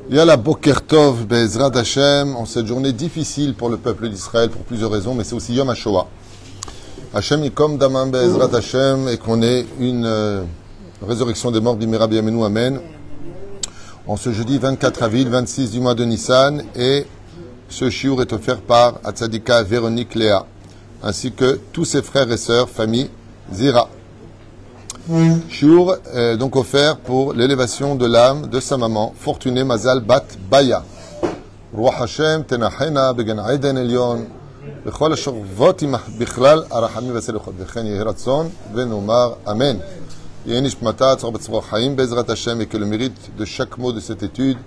Yalla Boker Tov Be'ezrat Hashem, en cette journée difficile pour le peuple d'Israël pour plusieurs raisons, mais c'est aussi Yom HaShoah. Hashem Yikom Damam Be'ezrat Hashem, et qu'on ait une résurrection des morts d'Imera B'Yamenu, Amen. En ce jeudi 24 avril, 26 du mois de Nissan, et ce shiur est offert par Atzadika Véronique Léa, ainsi que tous ses frères et sœurs, famille Zira. Shiur est donc offert pour l'élévation de l'âme de sa maman, Fortunée Mazal Bat Baya. Ruach Hashem Tenachena Began Eden Elyon Bechol Ashorvot Imach Bichlal Arachami Vaselechot Bechen Yehiratzon Venomar Amen. Yenish Mata Tzor Betzvor Chaim Bezrat Hashem, et que le mérite de chaque mot de cette étude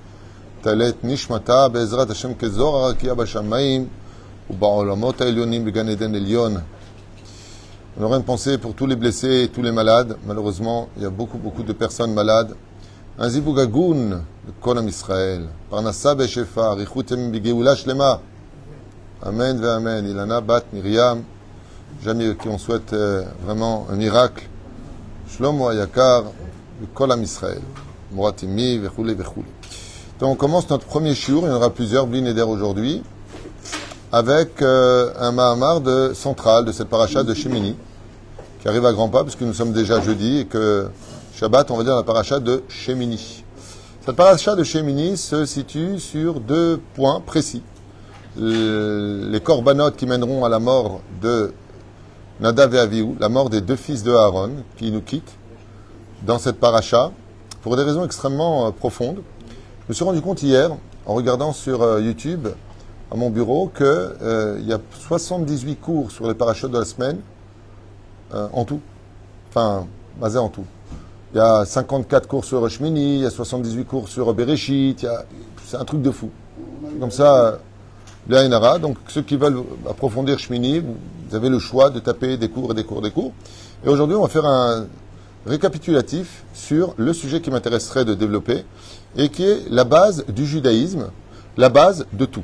Talet Nishmata Bezrat Hashem Kezor Arakia Bashamaim ou Ba'olamot Elyonim Began Eden Elyon. On aurait une pensée pour tous les blessés et tous les malades. Malheureusement, il y a beaucoup de personnes malades. Un zibougagoun, le Kolam Israël. Parnassa Beshefa, Richutem Bigeoula Shlema. Amen ve Amen. Ilana Bat Miriam. Jamais qui on souhaite vraiment un miracle. Shlomo Ayakar, le Kolam Israël. Moratimi, Vechoule, Vechoule. Donc on commence notre premier shiur. Il y en aura plusieurs, Blineder aujourd'hui, avec un Mahamar central de cette paracha de Shemini, qui arrive à grands pas, puisque nous sommes déjà jeudi, et que Shabbat, on va dire la paracha de Shemini. Cette paracha de Shemini se situe sur deux points précis. Les korbanot qui mèneront à la mort de Nadav et Avihu, la mort des deux fils de Aaron, qui nous quittent dans cette paracha, pour des raisons extrêmement profondes. Je me suis rendu compte hier, en regardant sur YouTube, à mon bureau, qu'il y a 78 cours sur les parachutes de la semaine, en tout. Enfin, basé en tout. Il y a 54 cours sur Shmini, il y a 78 cours sur Bereshit, c'est un truc de fou. Comme ça, l'Aïnara, donc ceux qui veulent approfondir Shmini, vous avez le choix de taper des cours et des cours et des cours. Et aujourd'hui, on va faire un récapitulatif sur le sujet qui m'intéresserait de développer, et qui est la base du judaïsme, la base de tout.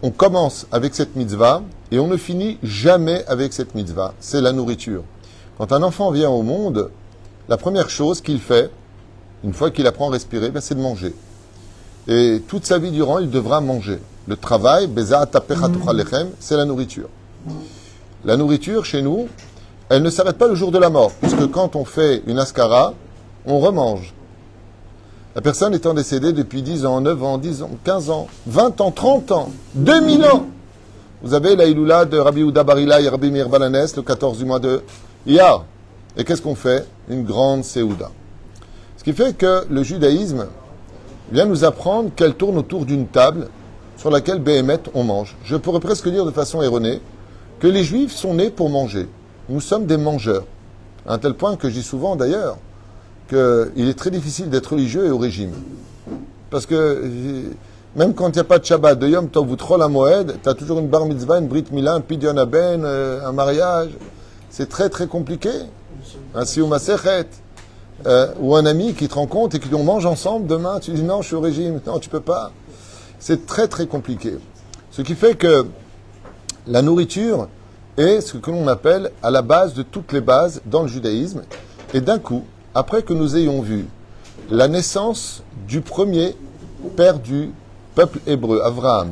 On commence avec cette mitzvah et on ne finit jamais avec cette mitzvah. C'est la nourriture. Quand un enfant vient au monde, la première chose qu'il fait, une fois qu'il apprend à respirer, c'est de manger. Et toute sa vie durant, il devra manger. Le travail, c'est la nourriture. La nourriture, chez nous, elle ne s'arrête pas le jour de la mort, puisque quand on fait une askara, on remange. La personne étant décédée depuis 10 ans, 9 ans, 10 ans, 15 ans, 20 ans, 30 ans, 2000 ans. Vous avez la Iloula de Rabbi Yehuda Bar Ilai et Rabbi Meir Balanes le 14 du mois de Iyar. Et qu'est-ce qu'on fait? Une grande Séouda. Ce qui fait que le judaïsme vient nous apprendre qu'elle tourne autour d'une table sur laquelle Béhémet on mange. Je pourrais presque dire de façon erronée que les Juifs sont nés pour manger. Nous sommes des mangeurs. À un tel point que je dis souvent d'ailleurs qu'il est très difficile d'être religieux et au régime. Parce que même quand il n'y a pas de Shabbat, de Yom Tov ou Trol HaMoed, tu as toujours une bar mitzvah, une brit milah, un pidyon haben, un mariage. C'est très très compliqué. Un siou masechet. Ou un ami qui te rencontre et qui dit on mange ensemble demain, tu dis non, je suis au régime. Non, tu peux pas. C'est très très compliqué. Ce qui fait que la nourriture est ce que l'on appelle à la base de toutes les bases dans le judaïsme. Et d'un coup, après que nous ayons vu la naissance du premier père du peuple hébreu, Avraham,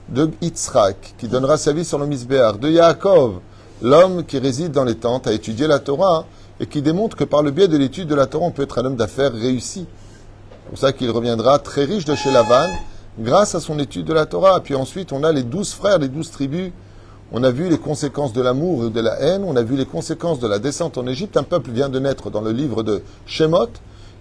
de Yitzhak, qui donnera sa vie sur le Misbéar, de Yaakov, l'homme qui réside dans les tentes, a étudié la Torah, et qui démontre que par le biais de l'étude de la Torah, on peut être un homme d'affaires réussi. C'est pour ça qu'il reviendra très riche de chez Lavan, grâce à son étude de la Torah. Puis ensuite, on a les 12 frères, les 12 tribus. On a vu les conséquences de l'amour et de la haine. On a vu les conséquences de la descente en Égypte. Un peuple vient de naître dans le livre de Shemot.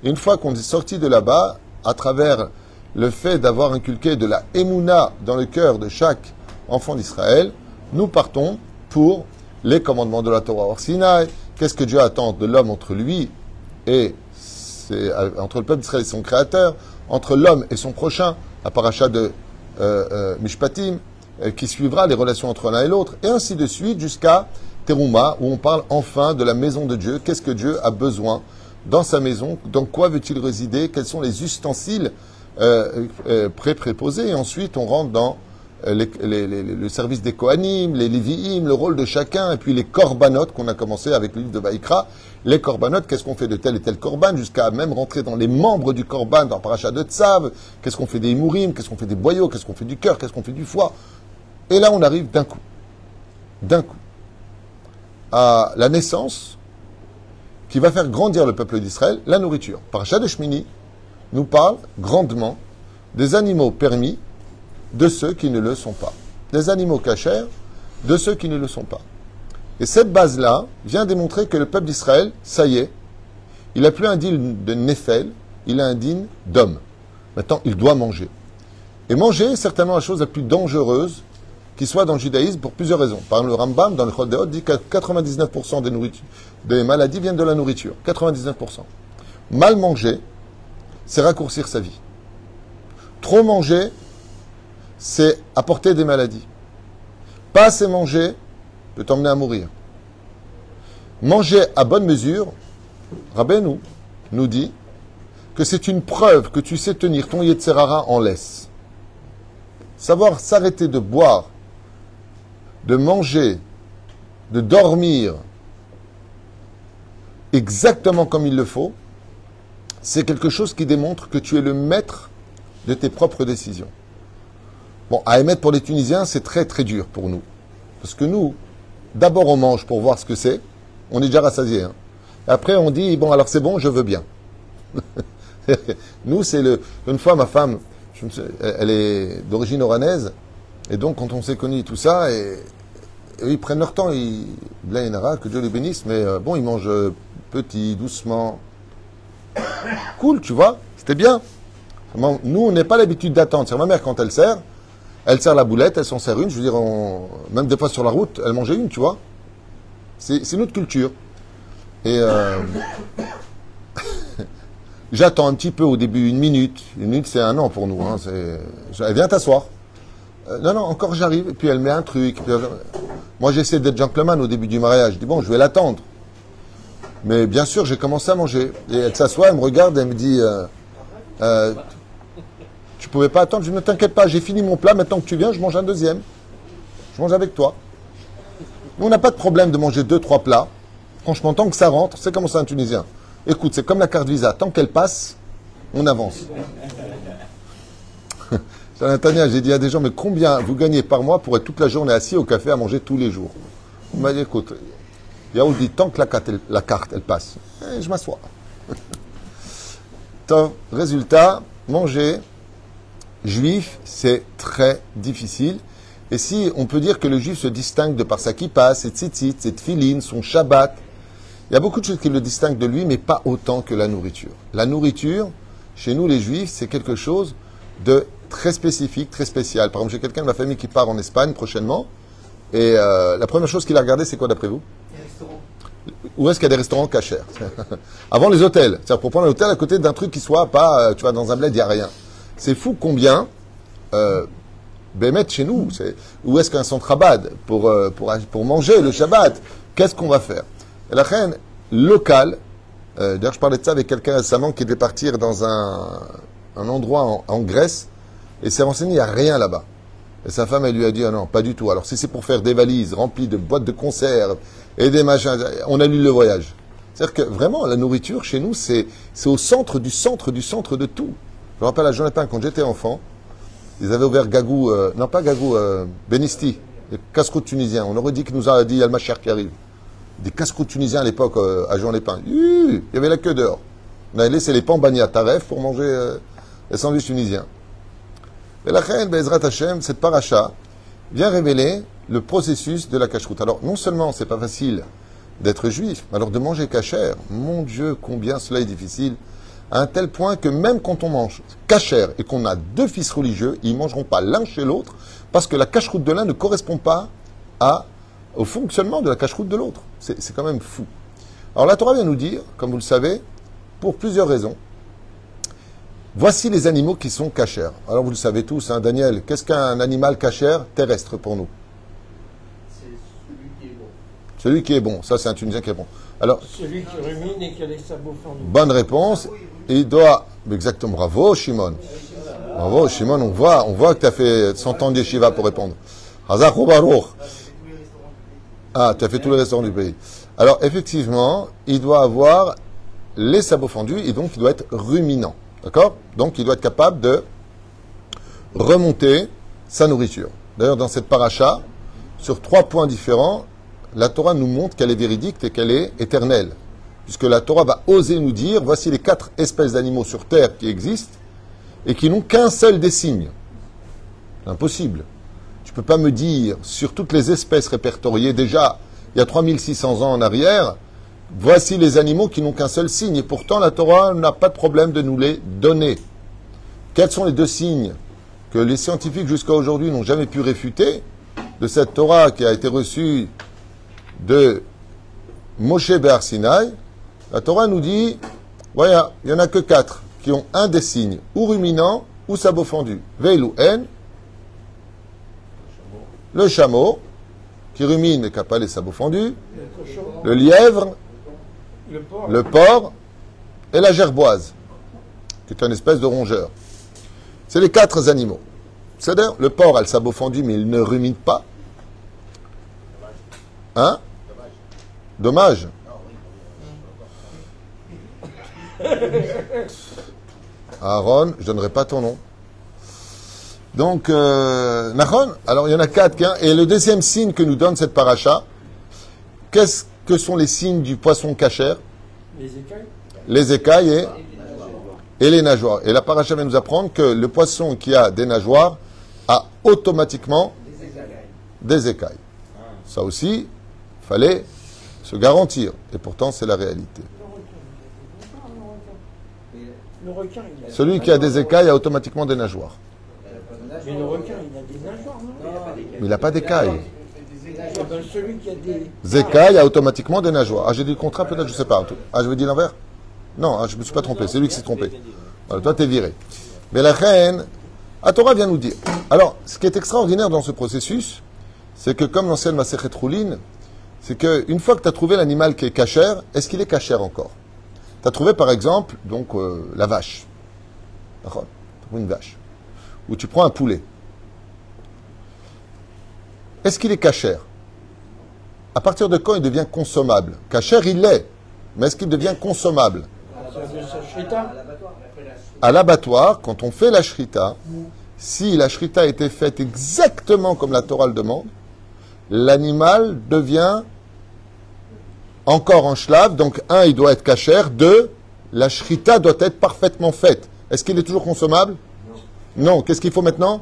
Et une fois qu'on est sorti de là-bas, à travers le fait d'avoir inculqué de la Emouna dans le cœur de chaque enfant d'Israël, nous partons pour les commandements de la Torah. Or, Sinaï, qu'est-ce que Dieu attend de l'homme entre lui et entre le peuple d'Israël et son créateur, entre l'homme et son prochain, à paracha de Mishpatim, qui suivra les relations entre l'un et l'autre, et ainsi de suite jusqu'à Teruma, où on parle enfin de la maison de Dieu. Qu'est-ce que Dieu a besoin dans sa maison? Dans quoi veut-il résider? Quels sont les ustensiles préposés? Et ensuite, on rentre dans le service des Kohanim, les Lévi'im, le rôle de chacun, et puis les korbanot qu'on a commencé avec le livre de Vaïkra. Les korbanot, qu'est-ce qu'on fait de tel et tel korban, jusqu'à même rentrer dans les membres du korban, dans Paracha de Tzav, qu'est-ce qu'on fait des imourim, qu'est-ce qu'on fait des boyaux, qu'est-ce qu'on fait du cœur, qu'est-ce qu'on fait du foie. Et là, on arrive d'un coup, à la naissance qui va faire grandir le peuple d'Israël, la nourriture. Paracha de Shmini nous parle grandement des animaux permis de ceux qui ne le sont pas. Des animaux cachers de ceux qui ne le sont pas. Et cette base-là vient démontrer que le peuple d'Israël, ça y est, il n'a plus un digne de Néphel, il a un digne d'homme. Maintenant, il doit manger. Et manger est certainement la chose la plus dangereuse qui soit dans le judaïsme pour plusieurs raisons. Par exemple, le Rambam, dans le Chol Deot, dit que 99% des maladies viennent de la nourriture. 99%. Mal manger, c'est raccourcir sa vie. Trop manger, c'est apporter des maladies. Pas assez manger peut t'emmener à mourir. Manger à bonne mesure, Rabbeinu nous dit que c'est une preuve que tu sais tenir ton Yetzerara en laisse. Savoir s'arrêter de boire, de manger, de dormir exactement comme il le faut, c'est quelque chose qui démontre que tu es le maître de tes propres décisions. Bon, à émettre pour les Tunisiens, c'est très très dur pour nous. Parce que nous, d'abord on mange pour voir ce que c'est, on est déjà rassasié. Hein. Après on dit, bon alors c'est bon, je veux bien. Nous, c'est le... Une fois, ma femme, elle est d'origine oranaise, et donc quand on s'est connus tout ça, et ils prennent leur temps, que Dieu les bénisse, mais bon, ils mangent petit, doucement. Cool, tu vois, c'était bien. Nous, on n'a pas l'habitude d'attendre. Ma mère, quand elle sert la boulette, elle s'en sert une, je veux dire, même des fois sur la route, elle mangeait une, tu vois. C'est notre culture. Et j'attends un petit peu au début, une minute. Une minute, c'est un an pour nous. Hein, elle vient t'asseoir. Non, encore j'arrive. Et puis elle met un truc. Moi, j'essaie d'être gentleman au début du mariage. Je dis, bon, je vais l'attendre. Mais bien sûr, j'ai commencé à manger. Et elle s'assoit, elle me regarde, elle me dit, tu pouvais pas attendre? Je dis, ne t'inquiète pas, j'ai fini mon plat. Maintenant que tu viens, je mange un deuxième. Je mange avec toi. Nous, on n'a pas de problème de manger 2-3 plats. Franchement, tant que ça rentre, c'est comme ça un Tunisien. Écoute, c'est comme la carte Visa. Tant qu'elle passe, on avance. Tania, j'ai dit à des gens, mais combien vous gagnez par mois pour être toute la journée assis au café à manger tous les jours? On m'a dit, écoute, Yaoul dit, tant que la carte, elle passe, je m'assois. Résultat, manger juif, c'est très difficile. Et si on peut dire que le juif se distingue de par sa kippa, ses tzitzit, ses tfilin, son shabbat, il y a beaucoup de choses qui le distinguent de lui, mais pas autant que la nourriture. La nourriture, chez nous les juifs, c'est quelque chose de très spécifique, très spécial. Par exemple, j'ai quelqu'un de ma famille qui part en Espagne prochainement, et la première chose qu'il a regardé, c'est quoi d'après vous? Les restaurants. Où est-ce qu'il y a des restaurants cachers? Avant les hôtels. C'est-à-dire pour prendre un hôtel à côté d'un truc qui soit pas, tu vois, dans un bled, il n'y a rien. C'est fou combien, Bémet chez nous, où est-ce qu'un centre Chabad pour manger le Shabbat? Qu'est-ce qu'on va faire? Et la reine locale, d'ailleurs je parlais de ça avec quelqu'un récemment qui devait partir dans un endroit en Grèce, et s'est renseigné, il n'y a rien là-bas. Et sa femme, elle lui a dit, ah non, pas du tout. Alors si c'est pour faire des valises remplies de boîtes de conserve et des machins, on annule le voyage. C'est-à-dire que vraiment, la nourriture, chez nous, c'est au centre de tout. Je me rappelle à Jonathan, quand j'étais enfant, ils avaient ouvert Gagou, non pas Gagou, Benisti, les casse-croûtes tunisiens. On aurait dit qu'il nous a dit Al-Macher qui arrive. Des casse-croûtes tunisiens à l'époque, à Jean-Lépin. Il y avait la queue dehors. On avait laissé les pambagnas taref pour manger les sandwichs tunisiens. Et la reine, Bezrat Hashem, cette paracha, vient révéler le processus de la cacheroute. Alors, non seulement c'est pas facile d'être juif, mais alors de manger cachère, mon Dieu, combien cela est difficile, à un tel point que même quand on mange cachère et qu'on a deux fils religieux, ils ne mangeront pas l'un chez l'autre, parce que la cacheroute de l'un ne correspond pas au fonctionnement de la cacheroute de l'autre. C'est quand même fou. Alors la Torah vient nous dire, comme vous le savez, pour plusieurs raisons, voici les animaux qui sont cachères. Alors vous le savez tous, hein, Daniel, qu'est-ce qu'un animal cachère terrestre pour nous? C'est celui qui est bon. Celui qui est bon, ça c'est un Tunisien qui est bon. Alors, celui qui rumine et qui a les sabots fendus. Bonne réponse. Il doit, exactement, bravo Shimon. Bravo, Shimon, on voit que tu as fait 100 ans d'yeshiva pour répondre. Hazak ou Baruch. Ah, tu as fait tous les restaurants du pays. Alors, effectivement, il doit avoir les sabots fendus et donc il doit être ruminant. D'accord? Donc, il doit être capable de remonter sa nourriture. D'ailleurs, dans cette paracha, sur 3 points différents, la Torah nous montre qu'elle est véridique et qu'elle est éternelle. Puisque la Torah va oser nous dire, voici les 4 espèces d'animaux sur Terre qui existent et qui n'ont qu'un seul des signes. C'est impossible. Tu ne peux pas me dire, sur toutes les espèces répertoriées, déjà, il y a 3600 ans en arrière, voici les animaux qui n'ont qu'un seul signe. Et pourtant, la Torah n'a pas de problème de nous les donner. Quels sont les 2 signes que les scientifiques jusqu'à aujourd'hui n'ont jamais pu réfuter de cette Torah qui a été reçue de Moshe Be'ar Sinaï? La Torah nous dit, voilà, il n'y en a que 4 qui ont un des signes, ou ruminant, ou sabot fendu. Veil ou haine, le chameau, qui rumine et qui n'a pas les sabots fendus, le lièvre, le porc et la gerboise, qui est une espèce de rongeur. C'est les 4 animaux. C'est-à-dire, le porc a le sabot fendu, mais il ne rumine pas. Hein? Dommage. Aaron, je ne donnerai pas ton nom. Donc, Nahon, alors il y en a 4. Hein, et le deuxième signe que nous donne cette paracha, qu'est-ce que sont les signes du poisson cachère? Les écailles et les nageoires. Et la paracha vient nous apprendre que le poisson qui a des nageoires a automatiquement des écailles. Ça aussi, il fallait se garantir. Et pourtant, c'est la réalité. Celui qui a des écailles a automatiquement des nageoires. Mais le requin, il a des nageoires, non? Mais il n'a pas d'écailles. Celui qui a des Écailles a automatiquement des nageoires. Ah, j'ai dit le contraire, peut-être, je ne sais pas. Ah, je veux dire l'envers? Non, je ne me suis pas trompé. C'est lui qui s'est trompé. Voilà, toi, tu es viré. Mais la reine, la Torah vient nous dire. Alors, ce qui est extraordinaire dans ce processus, c'est que comme l'ancienne Masechet Roulin, c'est qu'une fois que tu as trouvé l'animal qui est cachère, est-ce qu'il est cachère encore? Tu as trouvé, par exemple, donc, la vache. D'accord? Tu trouves une vache. Ou tu prends un poulet. Est-ce qu'il est cachère? À partir de quand il devient consommable? Cachère, il l'est. Mais est-ce qu'il devient consommable? À l'abattoir, quand on fait la shrita, si la shrita a été faite exactement comme la Torah le demande, l'animal devient encore en shlav. Donc, 1, il doit être cachère. 2, la shrita doit être parfaitement faite. Est-ce qu'il est toujours consommable? Non. Qu'est-ce qu'il faut maintenant?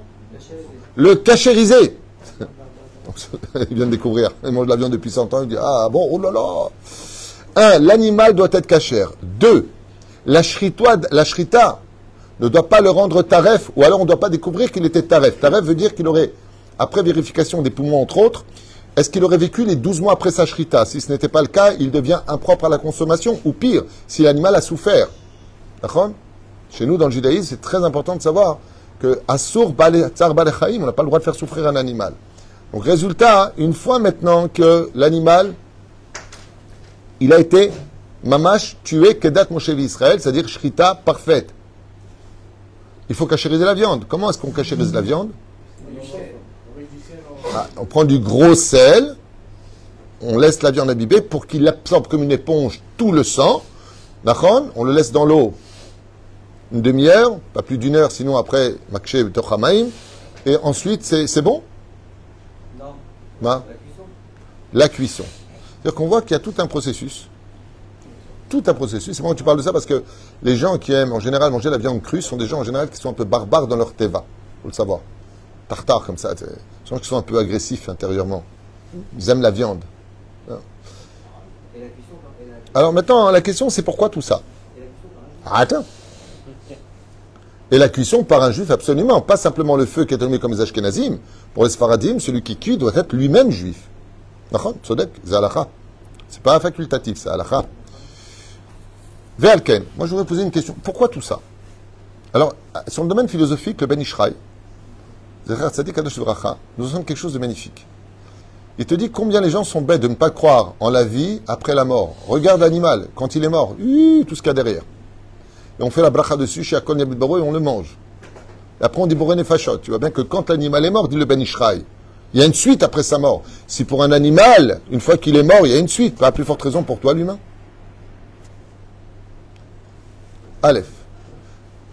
Le cachériser. Il vient de découvrir. Il mange de la viande depuis 100 ans. Il dit, ah bon, oh là là. 1, l'animal doit être cachère. 2, la shrita ne doit pas le rendre taref, ou alors on ne doit pas découvrir qu'il était taref. Taref veut dire qu'il aurait, après vérification des poumons entre autres, est-ce qu'il aurait vécu les 12 mois après sa shrita? Si ce n'était pas le cas, il devient impropre à la consommation, ou pire, si l'animal a souffert. D'accord? Chez nous, dans le judaïsme, c'est très important de savoir que Asur Tsar Balechaim, on n'a pas le droit de faire souffrir un animal. Donc, résultat, une fois maintenant que l'animal, il a été mamash tué Kedat Moshe Israël, c'est-à-dire shrita parfaite. Il faut cachériser la viande. Comment est-ce qu'on cachérise la viande? On prend du gros sel, on laisse la viande imbibée pour qu'il absorbe comme une éponge tout le sang. D'accord? On le laisse dans l'eau une demi-heure, pas plus d'1 heure, sinon après, makché tochamaim. Et ensuite, c'est bon? Non. La cuisson. C'est-à-dire qu'on voit qu'il y a tout un processus. Tout un processus. C'est pourquoi tu parles de ça, parce que les gens qui aiment en général manger la viande crue sont des gens en général qui sont un peu barbares dans leur teva. Il faut le savoir. Tartare comme ça. C'est des gens qui sont un peu agressifs intérieurement. Ils aiment la viande. Alors maintenant, la question, c'est pourquoi tout ça? Attends. Et la cuisson par un juif, absolument. Pas simplement le feu qui est allumé comme les Ashkenazim. Pour les Sfaradim, celui qui cuit doit être lui-même juif. D'accord? Tzodek, c'est halakha. C'est pas facultatif, c'est halakha. Ve'alken. Moi, je voudrais poser une question. Pourquoi tout ça? Alors, sur le domaine philosophique, le Ben Ishraï, Zecher Tzadik Kadosh V'racha, nous enseigne quelque chose de magnifique. Il te dit combien les gens sont bêtes de ne pas croire en la vie après la mort. Regarde l'animal, quand il est mort, tout ce qu'il y a derrière. Et on fait la bracha dessus chez Akon Yabud Baro et on le mange. Et après, on dit Boré Nefashot. Tu vois bien que quand l'animal est mort, dit le Ben Ishraï. Il y a une suite après sa mort. Si pour un animal, une fois qu'il est mort, il y a une suite, pas à plus forte raison pour toi, l'humain. Aleph.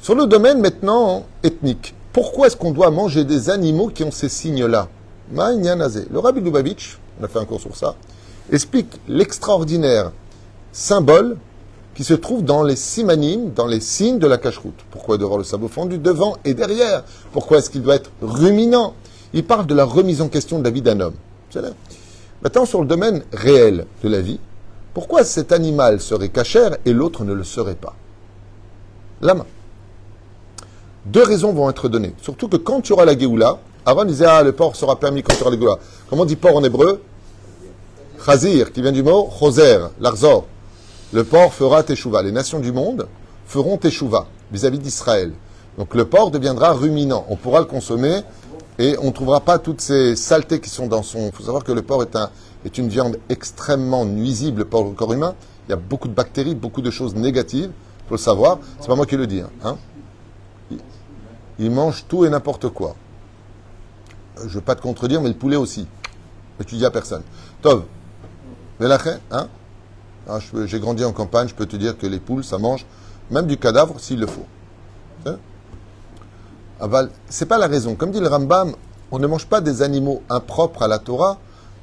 Sur le domaine maintenant ethnique, pourquoi est-ce qu'on doit manger des animaux qui ont ces signes-là? Le Rabbi Lubavitch, on a fait un cours sur ça, explique l'extraordinaire symbole qui se trouve dans les simanim, dans les signes de la cache-route. Pourquoi devoir le sabot fendu devant et derrière? Pourquoi est-ce qu'il doit être ruminant? Il parle de la remise en question de la vie d'un homme. Maintenant, sur le domaine réel de la vie, pourquoi cet animal serait cachère et l'autre ne le serait pas? La main. Deux raisons vont être données. Surtout que quand tu auras la Géoula, Aaron disait, le porc sera permis quand tu auras la Géoula. Comment on dit porc en hébreu? Chazir, qui vient du mot choser, l'arzor. Le porc fera teshuva. Les nations du monde feront teshuva vis-à-vis d'Israël. Donc le porc deviendra ruminant. On pourra le consommer et on ne trouvera pas toutes ces saletés qui sont dans son... Il faut savoir que le porc est une viande extrêmement nuisible pour le corps humain. Il y a beaucoup de bactéries, beaucoup de choses négatives. Il faut le savoir. C'est pas moi qui le dis. Hein. Il mange tout et n'importe quoi. Je ne veux pas te contredire, mais le poulet aussi. Mais tu dis à personne. Tov. Melaché, hein? J'ai grandi en campagne, je peux te dire que les poules, ça mange même du cadavre s'il le faut. C'est pas la raison. Comme dit le Rambam, on ne mange pas des animaux impropres à la Torah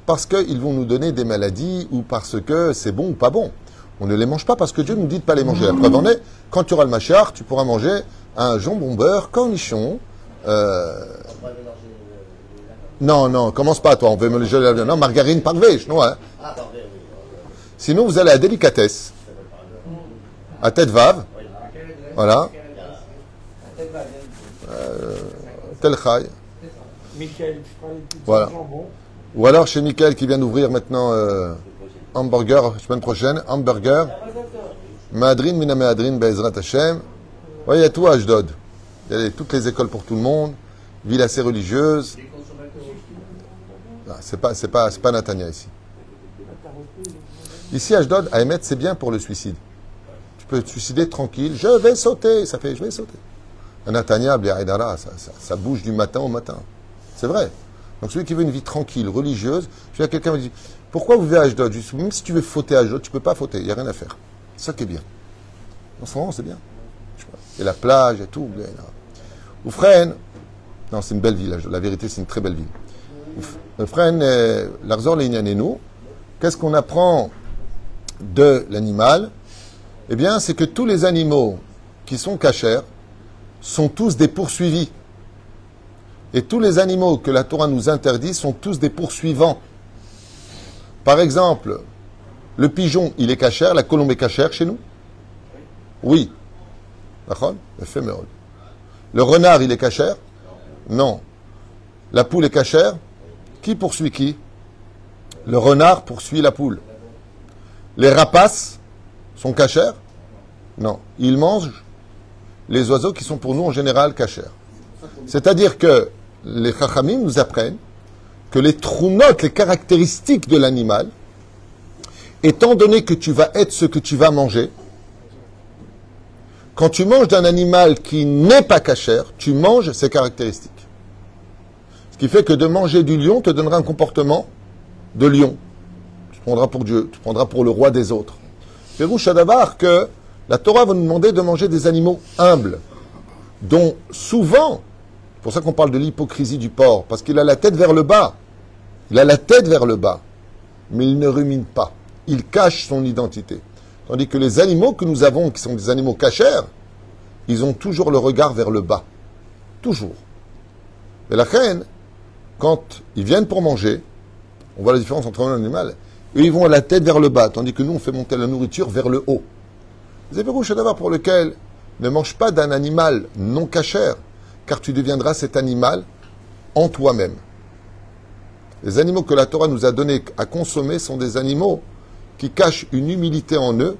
parce qu'ils vont nous donner des maladies ou parce que c'est bon ou pas bon. On ne les mange pas parce que Dieu nous dit de ne pas les manger. La preuve en est, quand tu auras le machar, tu pourras manger un jambon beurre, cornichon. Non, commence pas toi, on veut manger la viande. Non, margarine parvèche, non, hein. Sinon, vous allez à délicatesse, à tête vave, voilà, tel chai, voilà. Ou alors chez Michael qui vient d'ouvrir maintenant hamburger, semaine prochaine, hamburger, Mahadrin, Mina Mahadrin, Be'ezrat Hashem. Ouais, il y a tout à Ashdod. Il y a toutes les écoles pour tout le monde, ville assez religieuse. C'est pas Natania ici. Ici, Ashdod, à Emet, c'est bien pour le suicide. Tu peux te suicider tranquille. Je vais sauter. Ça fait, je vais sauter. Un Natania, ça bouge du matin au matin. C'est vrai. Donc celui qui veut une vie tranquille, religieuse, je dis à quelqu'un, me dit, pourquoi vous vivez à Ashdod? Même si tu veux fauter à Ashdod, tu ne peux pas fauter. Il n'y a rien à faire. C'est ça qui est bien. En ce moment, c'est bien. Et la plage et tout. Oufren, non, c'est une belle ville. La vérité, c'est une très belle ville. Oufren, l'Arzor, l'Inyanenu, qu'est-ce qu'on apprend de l'animal? Eh bien, c'est que tous les animaux qui sont cachers sont tous des poursuivis. Et tous les animaux que la Torah nous interdit sont tous des poursuivants. Par exemple, le pigeon, il est cachère, la colombe est cachère chez nous? Oui. Le renard, il est cachère? Non. La poule est cachère? Qui poursuit qui? Le renard poursuit la poule. Les rapaces sont cachères? Non. Ils mangent les oiseaux qui sont pour nous en général cachères. C'est-à-dire que les chachamim nous apprennent que les trounotes, les caractéristiques de l'animal, étant donné que tu vas être ce que tu vas manger, quand tu manges d'un animal qui n'est pas cachère, tu manges ses caractéristiques. Ce qui fait que de manger du lion te donnera un comportement de lion. Tu prendras pour Dieu, tu prendras pour le roi des autres. Pérouche Adavar que la Torah va nous demander de manger des animaux humbles, dont souvent, c'est pour ça qu'on parle de l'hypocrisie du porc, parce qu'il a la tête vers le bas. Il a la tête vers le bas, mais il ne rumine pas. Il cache son identité. Tandis que les animaux que nous avons, qui sont des animaux cachers, ils ont toujours le regard vers le bas. Toujours. Et la reine, quand ils viennent pour manger, on voit la différence entre un animal, eux, ils vont à la tête vers le bas, tandis que nous, on fait monter la nourriture vers le haut. C'est pour lequel ne mange pas d'un animal non cachère, car tu deviendras cet animal en toi-même. Les animaux que la Torah nous a donnés à consommer sont des animaux qui cachent une humilité en eux.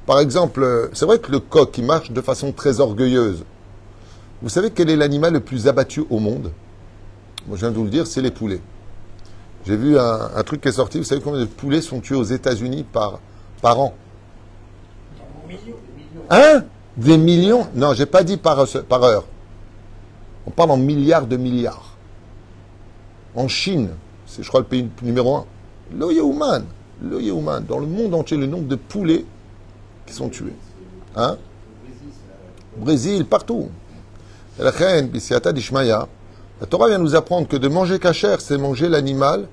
Par exemple, c'est vrai que le coq, qui marche de façon très orgueilleuse. Vous savez quel est l'animal le plus abattu au monde? Moi, je viens de vous le dire, c'est les poulets. J'ai vu un truc qui est sorti. Vous savez combien de poulets sont tués aux États-Unis par an? Hein? Des millions? Non, j'ai pas dit par heure. On parle en milliards de milliards. En Chine, c'est je crois le pays numéro 1. Le Yehuman. Dans le monde entier, le nombre de poulets qui sont tués. Hein? Brésil, partout. Et la reine, Bisiata d'Ishmaïa, la Torah vient nous apprendre que de manger kasher, c'est manger l'animal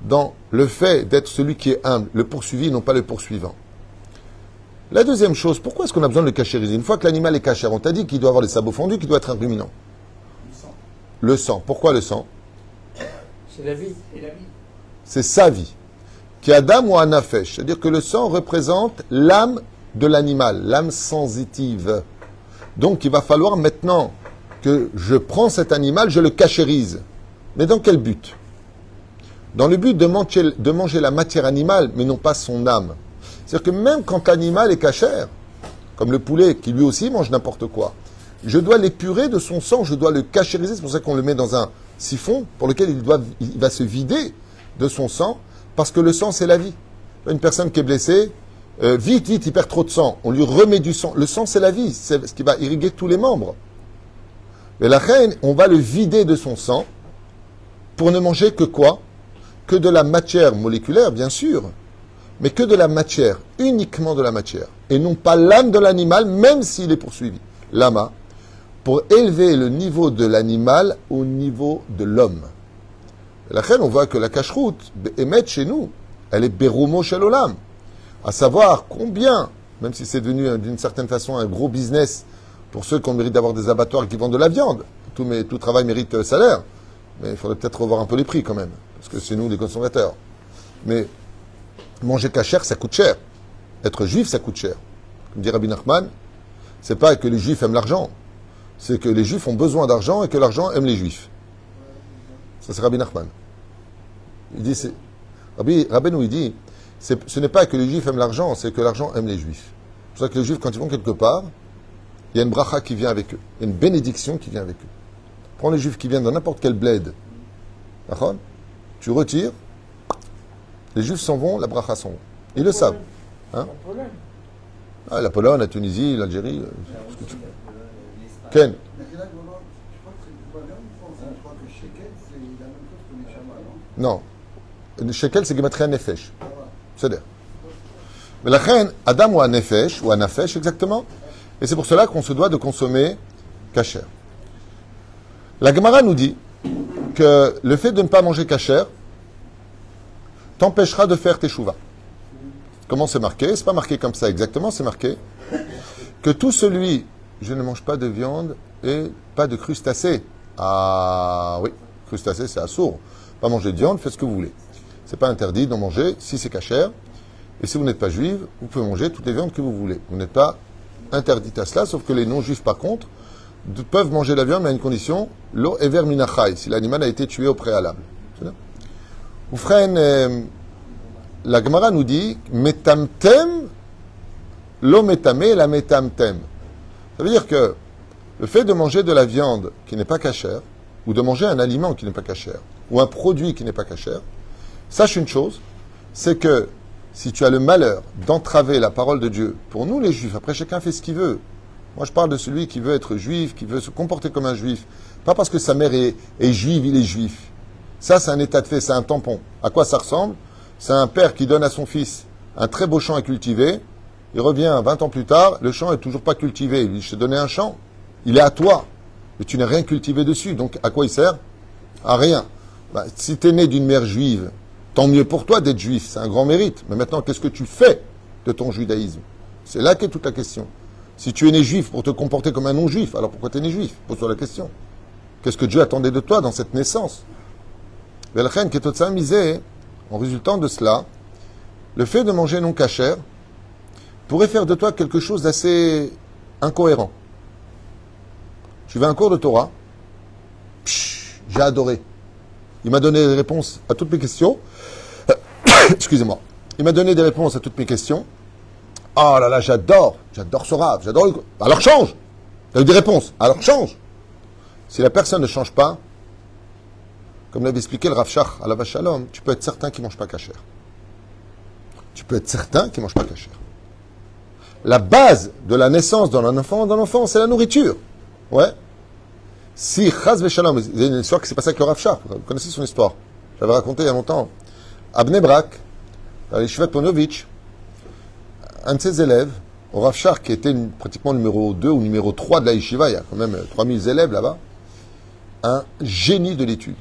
dans le fait d'être celui qui est humble, le poursuivi, non pas le poursuivant. La deuxième chose, pourquoi est-ce qu'on a besoin de le cachériser? Une fois que l'animal est kasher, on t'a dit qu'il doit avoir les sabots fondus, qu'il doit être un ruminant. Le sang. Pourquoi le sang? C'est la vie. C'est sa vie. Qui est Adam ou Anafesh. C'est-à-dire que le sang représente l'âme de l'animal, l'âme sensitive. Donc il va falloir maintenant que je prends cet animal, je le cachérise. Mais dans quel but? Dans le but de manger la matière animale, mais non pas son âme. C'est-à-dire que même quand l'animal est cachère, comme le poulet qui lui aussi mange n'importe quoi, je dois l'épurer de son sang, je dois le cachériser. C'est pour ça qu'on le met dans un siphon pour lequel il va se vider de son sang, parce que le sang, c'est la vie. Une personne qui est blessée, vite, il perd trop de sang. On lui remet du sang. Le sang, c'est la vie. C'est ce qui va irriguer tous les membres. Mais la reine, on va le vider de son sang pour ne manger que quoi? Que de la matière moléculaire, bien sûr, mais que de la matière, uniquement de la matière, et non pas l'âme de l'animal, même s'il est poursuivi. Lama, pour élever le niveau de l'animal au niveau de l'homme. Et la reine, on voit que la cacheroute, émet chez nous, elle est Berumo Shalolam. À savoir combien, même si c'est devenu d'une certaine façon un gros business pour ceux qui ont mérite d'avoir des abattoirs qui vendent de la viande. Tout travail mérite salaire. Mais il faudrait peut-être revoir un peu les prix quand même. Parce que c'est nous les consommateurs. Mais manger cachère, ça coûte cher. Être juif, ça coûte cher. Comme dit Rabbi Nachman, c'est pas que les juifs aiment l'argent. C'est que les juifs ont besoin d'argent et que l'argent aime les juifs. Ça, c'est Rabbi Nachman. Il dit, Rabbeinu, il dit, ce n'est pas que les juifs aiment l'argent, c'est que l'argent aime les juifs. C'est pour ça que les juifs, quand ils vont quelque part, il y a une bracha qui vient avec eux. Il y a une bénédiction qui vient avec eux. Prends les juifs qui viennent dans n'importe quel bled. D'accord? Tu retires, les juifs s'en vont, la bracha s'en vont. Ils le savent. Hein? La Pologne, la Tunisie, l'Algérie. Ce que tu... Ken? Non. Le shekel, c'est Gematria Nefesh. C'est-à-dire. Mais la reine, Adam ou Nefesh, ou Anafesh exactement. Et c'est pour cela qu'on se doit de consommer kasher. La Gemara nous dit que le fait de ne pas manger kasher t'empêchera de faire teshuva. Comment c'est marqué? C'est pas marqué comme ça exactement, c'est marqué que tout celui, je ne mange pas de viande et pas de crustacés. Ah oui, crustacés c'est assourd. Pas manger de viande, faites ce que vous voulez. C'est pas interdit d'en manger si c'est kasher. Et si vous n'êtes pas juive, vous pouvez manger toutes les viandes que vous voulez. Vous n'êtes pas interdit à cela, sauf que les non-juifs par contre peuvent manger la viande mais à une condition, l'eau est vers minachai, si l'animal a été tué au préalable. Ou frère, la Gemara nous dit metamtem, l'eau metame, la metamtem. Ça veut dire que le fait de manger de la viande qui n'est pas cachère, ou de manger un aliment qui n'est pas cachère, ou un produit qui n'est pas cachère, sache une chose, c'est que si tu as le malheur d'entraver la parole de Dieu, pour nous les juifs, après chacun fait ce qu'il veut. Moi je parle de celui qui veut être juif, qui veut se comporter comme un juif. Pas parce que sa mère est juive, il est juif. Ça c'est un état de fait, c'est un tampon. À quoi ça ressemble? C'est un père qui donne à son fils un très beau champ à cultiver. Il revient 20 ans plus tard, le champ n'est toujours pas cultivé. Il dit, je t'ai donné un champ, il est à toi. Mais tu n'as rien cultivé dessus. Donc à quoi il sert? À rien. Si tu es né d'une mère juive, tant mieux pour toi d'être juif, c'est un grand mérite. Mais maintenant, qu'est-ce que tu fais de ton judaïsme? C'est là qu'est toute la question. Si tu es né juif pour te comporter comme un non-juif, alors pourquoi tu es né juif? Pose-toi la question. Qu'est-ce que Dieu attendait de toi dans cette naissance? Velchen ketotza misé, en résultant de cela, le fait de manger non cachère pourrait faire de toi quelque chose d'assez incohérent. Tu vas à un cours de Torah, j'ai adoré. Il m'a donné des réponses à toutes mes questions. Excusez-moi. Il m'a donné des réponses à toutes mes questions. Oh là là, j'adore ce rave, j'adore le... Alors change. Tu as eu des réponses, alors change. Si la personne ne change pas, comme l'avait expliqué le Rav Shach à la Shalom, tu peux être certain qu'il ne mange pas kasher. Tu peux être certain qu'il ne mange pas kasher. La base de la naissance d'un enfant, c'est la nourriture. Ouais. Si, Chaz Veshalom, il y a une histoire qui s'est passée avec le Rav Shach. Vous connaissez son histoire. J'avais raconté il y a longtemps. À Bnei Brak, à l'Yeshivat Ponovitch, un de ses élèves, au Rav Shach, qui était pratiquement numéro 2 ou numéro 3 de la Yeshiva, il y a quand même 3000 élèves là-bas, un génie de l'étude.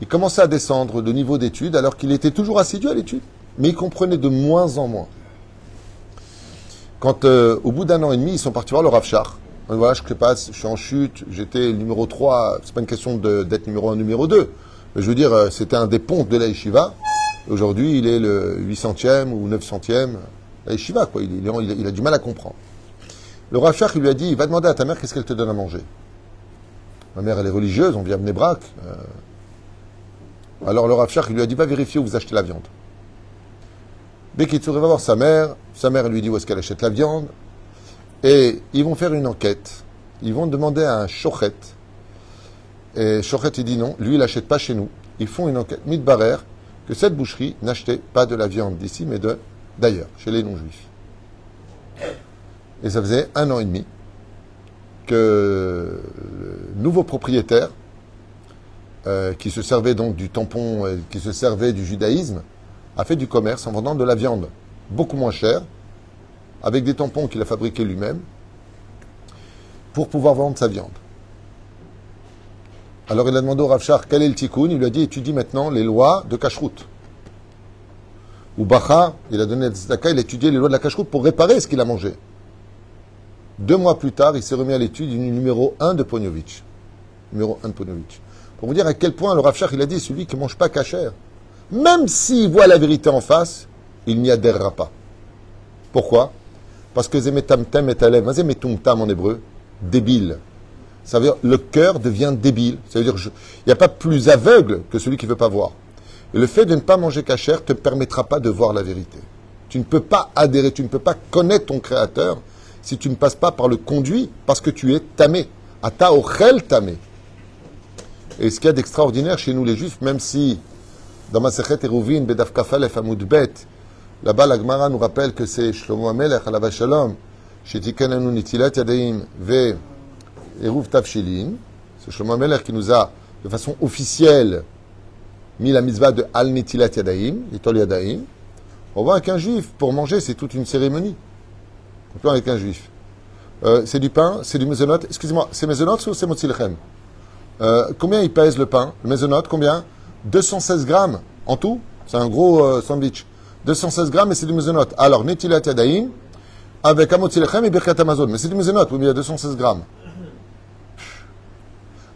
Il commençait à descendre de niveau d'étude alors qu'il était toujours assidu à l'étude, mais il comprenait de moins en moins. Quand au bout d'un an et demi, ils sont partis voir le Rav Shach. Voilà, je ne sais pas, je suis en chute, j'étais numéro 3, c'est pas une question d'être numéro 1, numéro 2. Mais je veux dire, c'était un des pontes de la Yeshiva. Aujourd'hui, il est le 800e ou 900e. La Yeshiva, quoi. Il a du mal à comprendre. Le Rav Shach, il lui a dit, va demander à ta mère qu'est-ce qu'elle te donne à manger. Ma mère, elle est religieuse, on vient à Bnei Brak. Alors le Rav Shach, il lui a dit, va vérifier où vous achetez la viande. Bekitsour, il va voir sa mère elle lui dit où est-ce qu'elle achète la viande. Et ils vont faire une enquête. Ils vont demander à un Shochet. Et Shochet, il dit non, lui, il n'achète pas chez nous. Ils font une enquête mitbarer que cette boucherie n'achetait pas de la viande d'ici, mais d'ailleurs, chez les non-juifs. Et ça faisait 1 an et demi que le nouveau propriétaire, qui se servait donc du tampon, qui se servait du judaïsme, a fait du commerce en vendant de la viande beaucoup moins chère, avec des tampons qu'il a fabriqués lui-même, pour pouvoir vendre sa viande. Alors il a demandé au Rav Shach quel est le tikkun. Il lui a dit étudie maintenant les lois de kashrut. Ou Bacha, il a donné le tzedaka, il a étudié les lois de la kashrut pour réparer ce qu'il a mangé. 2 mois plus tard, il s'est remis à l'étude du numéro 1 de Ponovitch. Numéro 1 de Ponovitch. Pour vous dire à quel point le Rav Shach, il a dit celui qui ne mange pas kasher, même s'il voit la vérité en face, il n'y adhérera pas. Pourquoi? Parce que zemetamtem et alem, zemetumtam en hébreu, débile. Ça veut dire le cœur devient débile. Ça veut dire il n'y a pas plus aveugle que celui qui ne veut pas voir. Et le fait de ne pas manger kasher ne te permettra pas de voir la vérité. Tu ne peux pas adhérer, tu ne peux pas connaître ton Créateur si tu ne passes pas par le conduit, parce que tu es tamé. Ata ochel tamé. Et ce qu'il y a d'extraordinaire chez nous les Juifs, même si dans Masechet Eruvin, Bedaf Kafalef Amud Bet, là-bas la Gemara nous rappelle que c'est Shlomo HaMelech, Alav Shalom, Shetikananu Nitilat Yadaim Ve Eruv Tavshilin. C'est Shlomo HaMelech qui nous a, de façon officielle, mis la mitzvah de Al Nitilat Yadaim, Litol Yadaim. On voit qu'un juif, pour manger, c'est toute une cérémonie. On peut avec un juif. C'est du pain, c'est du mezonot. Excusez-moi, c'est mezonot ou c'est motzi lechem? Combien il pèse le pain? Le mezonot, combien? 216 grammes en tout. C'est un gros sandwich. 216 grammes et c'est du mezonot. Alors, Netilat Yadaim, avec Amotzi Lechem et Birkat Amazon. Mais c'est du mezonot, oui, mais il y a 216 grammes.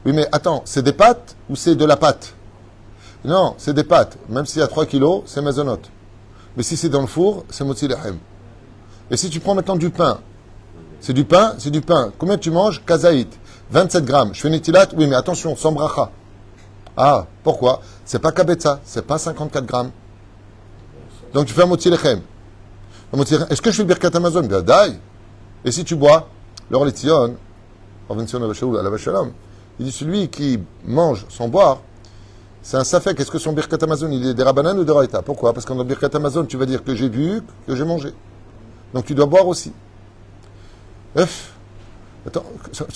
Oui, mais attends, c'est des pâtes ou c'est de la pâte? Non, c'est des pâtes. Même s'il y a 3 kilos, c'est mezonot. Mais si c'est dans le four, c'est Motzi Lechem. Et si tu prends maintenant du pain, c'est du pain, c'est du pain. Combien tu manges? Kazaït. 27 grammes. Je fais Netilat? Oui, mais attention, sans bracha. Ah, pourquoi? C'est pas kabetza, c'est pas 54 grammes. Donc tu fais un motzi lechem. Est-ce que je fais le birkat Amazon? Bien, daï. Et si tu bois, l'or letzion, il dit celui qui mange sans boire, c'est un safek. Est-ce que son birkat Amazon, il est des rabanan ou des raïta? Pourquoi? Parce que dans le birkat Amazon, tu vas dire que j'ai bu, que j'ai mangé. Donc tu dois boire aussi. Attends,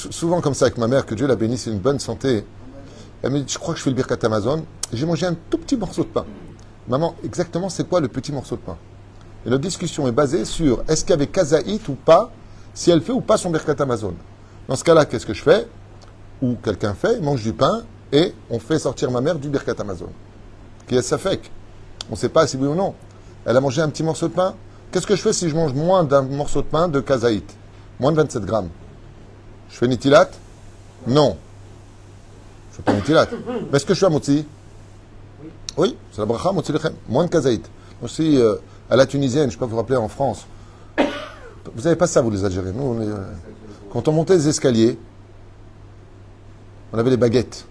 souvent comme ça avec ma mère, que Dieu la bénisse, c'est une bonne santé. Elle me dit, je crois que je fais le birkat Amazon. Et j'ai mangé un tout petit morceau de pain. Maman, exactement c'est quoi le petit morceau de pain? Et notre discussion est basée sur est-ce qu'il y avait kazaït ou pas, si elle fait ou pas son birkat Amazon. Dans ce cas-là, qu'est-ce que je fais? Ou quelqu'un fait, mange du pain et on fait sortir ma mère du birkat Amazon. Qui est safek. On ne sait pas si oui ou non. Elle a mangé un petit morceau de pain. Qu'est-ce que je fais si je mange moins d'un morceau de pain de kazaït? Moins de 27 grammes. Je fais nitilat? Non. Je fais pas nitilat. Mais est-ce que je fais un motzi? Oui, c'est la bracha, motzi lechem. Moins de kazaït. Aussi, à la tunisienne, je ne sais pas vous rappeler, en France. Vous n'avez pas ça, vous les Algériens. Nous, quand on montait les escaliers, on avait les baguettes.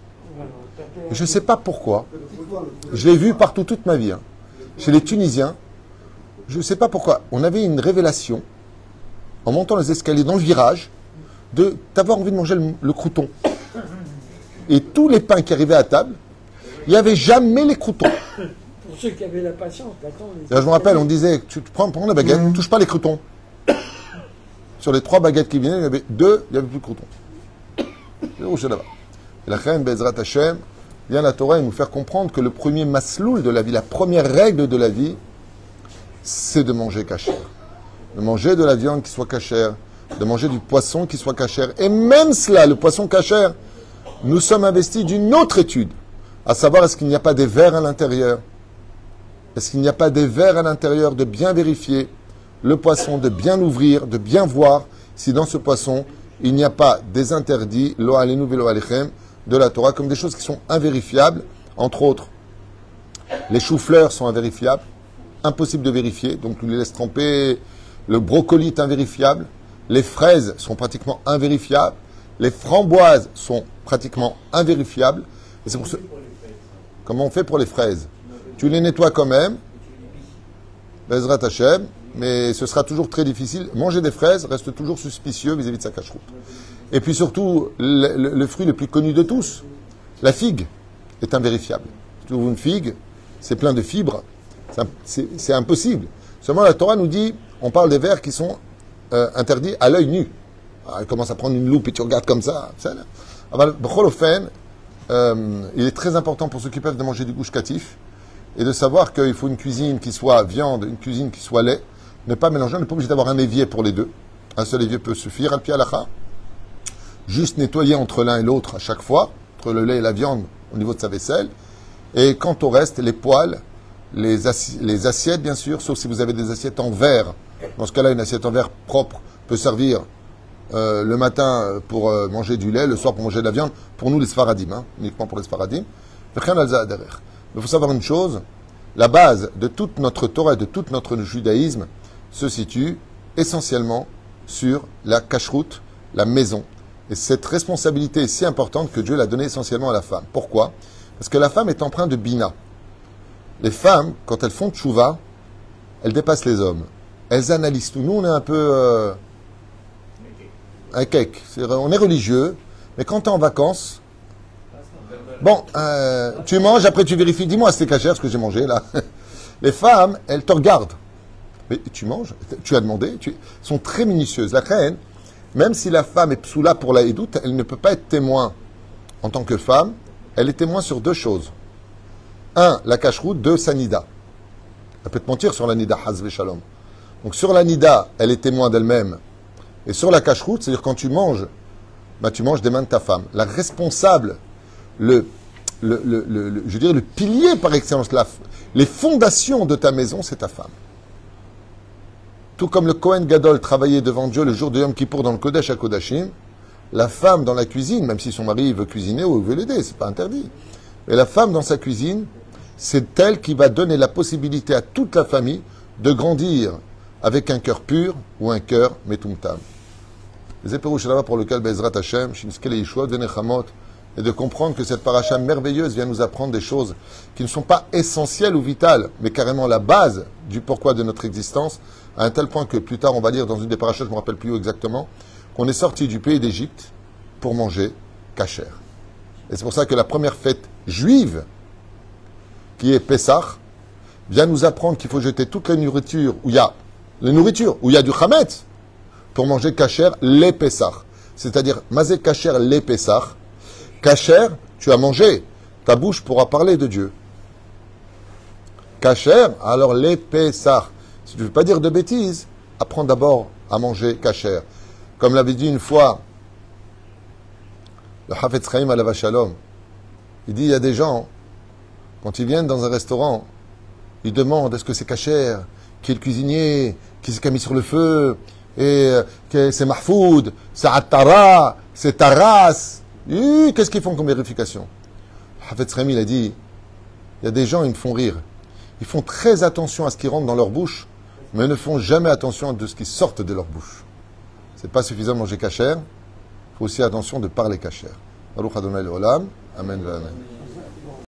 Et je ne sais pas pourquoi. Je l'ai vu partout toute ma vie. Hein. Chez les Tunisiens, je ne sais pas pourquoi. On avait une révélation, en montant les escaliers dans le virage, d'avoir envie de manger le crouton. Et tous les pains qui arrivaient à table, il n'y avait jamais les croutons. Pour ceux qui avaient la patience, d'accord. Je me rappelle, on disait, tu prends la baguette, ne touche pas les croutons. Sur les 3 baguettes qui venaient, il y avait 2, il n'y avait plus de croutons. Et la reine Bezrat Hashem, vient la Torah nous faire comprendre que le premier masloul de la vie, la première règle de la vie, c'est de manger kasher. De manger de la viande qui soit kasher, de manger du poisson qui soit kasher. Et même cela, le poisson kasher, nous sommes investis d'une autre étude, à savoir est-ce qu'il n'y a pas des vers à l'intérieur. Est-ce qu'il n'y a pas des vers à l'intérieur, de bien vérifier le poisson, de bien l'ouvrir, de bien voir si dans ce poisson, il n'y a pas des interdits, lo alenu velo alechem, de la Torah, comme des choses qui sont invérifiables. Entre autres, les choux-fleurs sont invérifiables, impossible de vérifier, donc on les laisse tremper. Le brocoli est invérifiable, les fraises sont pratiquement invérifiables, les framboises sont pratiquement invérifiables. Et c'est pour ça. Comment on fait pour les fraises? Tu les nettoies quand même, Bezrat Hashem, mais ce sera toujours très difficile. Manger des fraises reste toujours suspicieux vis-à-vis de sa cacheroute. Et puis surtout, le fruit le plus connu de tous, la figue, est invérifiable. Si tu ouvres une figue, c'est plein de fibres, c'est impossible. Seulement la Torah nous dit, on parle des vers qui sont interdits à l'œil nu. Alors, elle commence à prendre une loupe et tu regardes comme ça. Il est très important pour ceux qui peuvent de manger du gouche catif et de savoir qu'il faut une cuisine qui soit viande, une cuisine qui soit lait. Ne pas mélanger, on n'est pas obligé d'avoir un évier pour les deux. Un seul évier peut suffire. Al-pi halacha. Juste nettoyer entre l'un et l'autre à chaque fois, entre le lait et la viande au niveau de sa vaisselle. Et quant au reste, les poêles, les assiettes bien sûr, sauf si vous avez des assiettes en verre. Dans ce cas-là, une assiette en verre propre peut servir le matin pour manger du lait, le soir pour manger de la viande. Pour nous les Sfaradim, uniquement pour les Sfaradim. Mais il faut savoir une chose, la base de toute notre Torah et de tout notre judaïsme se situe essentiellement sur la cacheroute, la maison. Et cette responsabilité est si importante que Dieu l'a donnée essentiellement à la femme. Pourquoi? Parce que la femme est empreinte de bina. Les femmes, quand elles font tchouva, elles dépassent les hommes. Elles analysent tout. Nous, on est un peu... un cake. On est religieux, mais quand tu es en vacances... Bon, tu manges, après tu vérifies. Dis-moi, c'est cachère ce que j'ai mangé, là. Les femmes, elles te regardent. Mais tu manges, tu as demandé. Elles sont très minutieuses. La reine, même si la femme est psoula pour la édoute, elle ne peut pas être témoin en tant que femme. Elle est témoin sur deux choses. Un, la cacheroute. Deux, sa nida. Elle peut te mentir sur la nida, hazve shalom. Donc sur la nida, elle est témoin d'elle-même. Et sur la cacheroute, c'est-à-dire quand tu manges, bah, tu manges des mains de ta femme. La responsable, je veux dire, le pilier par excellence, les fondations de ta maison, c'est ta femme. Tout comme le Kohen Gadol travaillait devant Dieu le jour de Yom Kippour dans le Kodesh à Kodashim, la femme dans la cuisine, même si son mari veut cuisiner ou veut l'aider, c'est pas interdit. Mais la femme dans sa cuisine, c'est elle qui va donner la possibilité à toute la famille de grandir avec un cœur pur ou un cœur metumtam. Les éperouches là-bas pour lequel Bezrat Hashem, Shinskele Yeshua, Venechamot, et de comprendre que cette paracha merveilleuse vient nous apprendre des choses qui ne sont pas essentielles ou vitales, mais carrément la base du pourquoi de notre existence, à un tel point que plus tard on va lire dans une des parachas, je ne me rappelle plus où exactement, qu'on est sorti du pays d'Égypte pour manger kasher. Et c'est pour ça que la première fête juive, qui est Pessah, vient nous apprendre qu'il faut jeter toute la nourriture où il y a du chametz pour manger kasher les Pessah. C'est-à-dire, mazé kasher les Pessah. Kasher, tu as mangé, ta bouche pourra parler de Dieu. Kasher, alors les Pessah. Si tu ne veux pas dire de bêtises, apprends d'abord à manger kasher. Comme l'avait dit une fois le Hafetz Chaim alav shalom, il dit il y a des gens, quand ils viennent dans un restaurant, ils demandent est-ce que c'est kasher, qui est le cuisinier, qui c'est qui a mis sur le feu, et c'est mahfoud, c'est attara, c'est taras. Qu'est-ce qu'ils font comme vérification? Hafetz Chaim il a dit il y a des gens, ils me font rire. Ils font très attention à ce qui rentre dans leur bouche, mais ne font jamais attention à ce qui sort de leur bouche. C'est pas suffisant de manger kasher, il faut aussi attention de parler kasher. Baruch Adonai l'olam, amen.